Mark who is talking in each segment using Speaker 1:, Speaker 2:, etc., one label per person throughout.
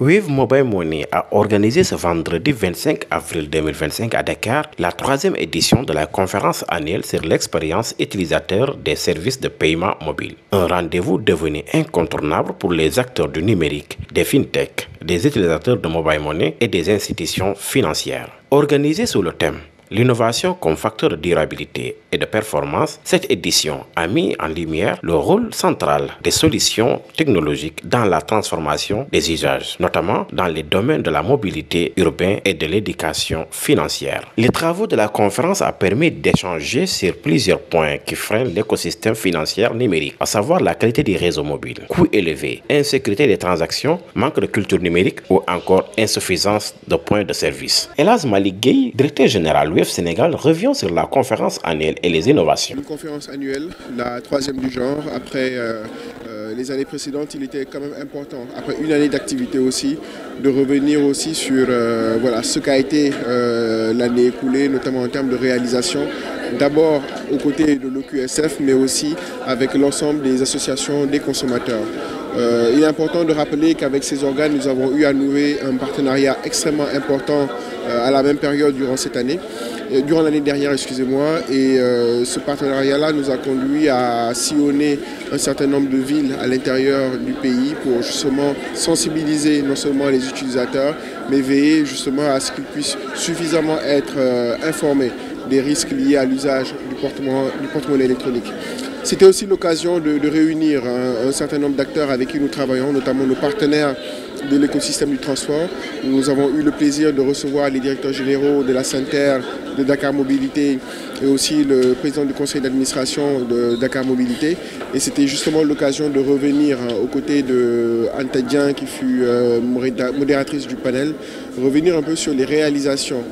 Speaker 1: Wave Mobile Money a organisé ce vendredi 25 avril 2025 à Dakar la troisième édition de la conférence annuelle sur l'expérience utilisateur des services de paiement mobile. Un rendez-vous devenu incontournable pour les acteurs du numérique, des fintechs, des utilisateurs de mobile money et des institutions financières. Organisé sous le thème l'innovation comme facteur de durabilité et de performance, cette édition a mis en lumière le rôle central des solutions technologiques dans la transformation des usages, notamment dans les domaines de la mobilité urbaine et de l'éducation financière. Les travaux de la conférence ont permis d'échanger sur plusieurs points qui freinent l'écosystème financier numérique, à savoir la qualité des réseaux mobiles, coûts élevés, insécurité des transactions, manque de culture numérique ou encore insuffisance de points de service. Elhadj Malick Gueye, directeur général Wave Sénégal, revient sur la conférence annuelle et les innovations.
Speaker 2: Une conférence annuelle, la troisième du genre. Après les années précédentes, il était quand même important, après une année d'activité aussi, de revenir aussi sur voilà, ce qu'a été l'année écoulée, notamment en termes de réalisation. D'abord aux côtés de l'OQSF, mais aussi avec l'ensemble des associations des consommateurs. Il est important de rappeler qu'avec ces organes, nous avons eu à nouer un partenariat extrêmement important à la même période durant cette année. Durant l'année dernière, excusez-moi, et ce partenariat-là nous a conduit à sillonner un certain nombre de villes à l'intérieur du pays pour justement sensibiliser non seulement les utilisateurs, mais veiller justement à ce qu'ils puissent suffisamment être informés des risques liés à l'usage du porte-monnaie électronique. C'était aussi l'occasion de réunir un certain nombre d'acteurs avec qui nous travaillons, notamment nos partenaires de l'écosystème du transport. Nous avons eu le plaisir de recevoir les directeurs généraux de la SENTER, de Dakar Mobilité et aussi le président du conseil d'administration de Dakar Mobilité. Et c'était justement l'occasion de revenir aux côtés de Anta Dieng, qui fut modératrice du panel, revenir un peu sur les réalisations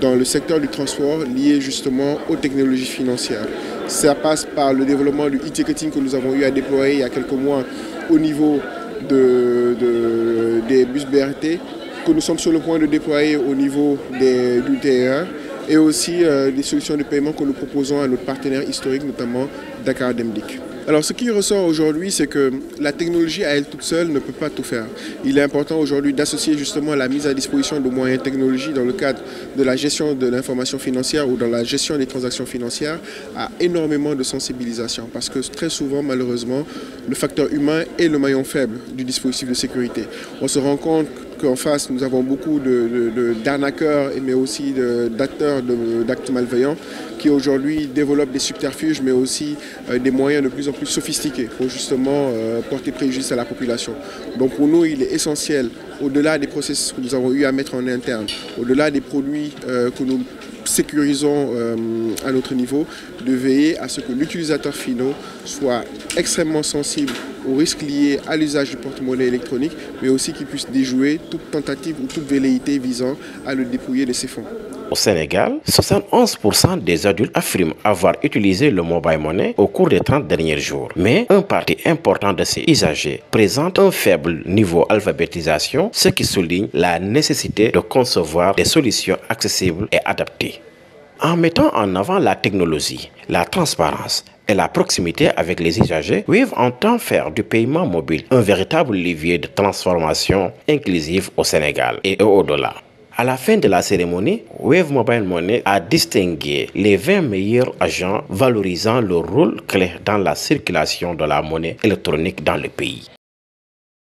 Speaker 2: dans le secteur du transport lié justement aux technologies financières. Ça passe par le développement du e-ticketing que nous avons eu à déployer il y a quelques mois au niveau des bus BRT, que nous sommes sur le point de déployer au niveau du TER, et aussi des solutions de paiement que nous proposons à notre partenaire historique, notamment Dakar Demlik. Alors ce qui ressort aujourd'hui, c'est que la technologie à elle toute seule ne peut pas tout faire. Il est important aujourd'hui d'associer justement la mise à disposition de moyens technologiques dans le cadre de la gestion de l'information financière ou dans la gestion des transactions financières à énormément de sensibilisation. Parce que très souvent, malheureusement, le facteur humain est le maillon faible du dispositif de sécurité. On se rend compte qu'en face, nous avons beaucoup d'arnaqueurs, mais aussi d'acteurs d'actes malveillants qui aujourd'hui développent des subterfuges, mais aussi des moyens de plus en plus sophistiqués pour justement porter préjudice à la population. Donc pour nous, il est essentiel, au-delà des processus que nous avons eu à mettre en interne, au-delà des produits que nous sécurisons à notre niveau, de veiller à ce que l'utilisateur final soit extrêmement sensible aux risques liés à l'usage du porte-monnaie électronique, mais aussi qu'il puisse déjouer toute tentative ou toute velléité visant à le dépouiller de ses fonds.
Speaker 1: Au Sénégal, 71% des adultes affirment avoir utilisé le mobile money au cours des 30 derniers jours. Mais un parti important de ces usagers présente un faible niveau d'alphabétisation, ce qui souligne la nécessité de concevoir des solutions accessibles et adaptées. En mettant en avant la technologie, la transparence et la proximité avec les usagers, Wave entend faire du paiement mobile un véritable levier de transformation inclusive au Sénégal et au-delà. À la fin de la cérémonie, Wave Mobile Money a distingué les 20 meilleurs agents valorisant leur rôle clé dans la circulation de la monnaie électronique dans le pays.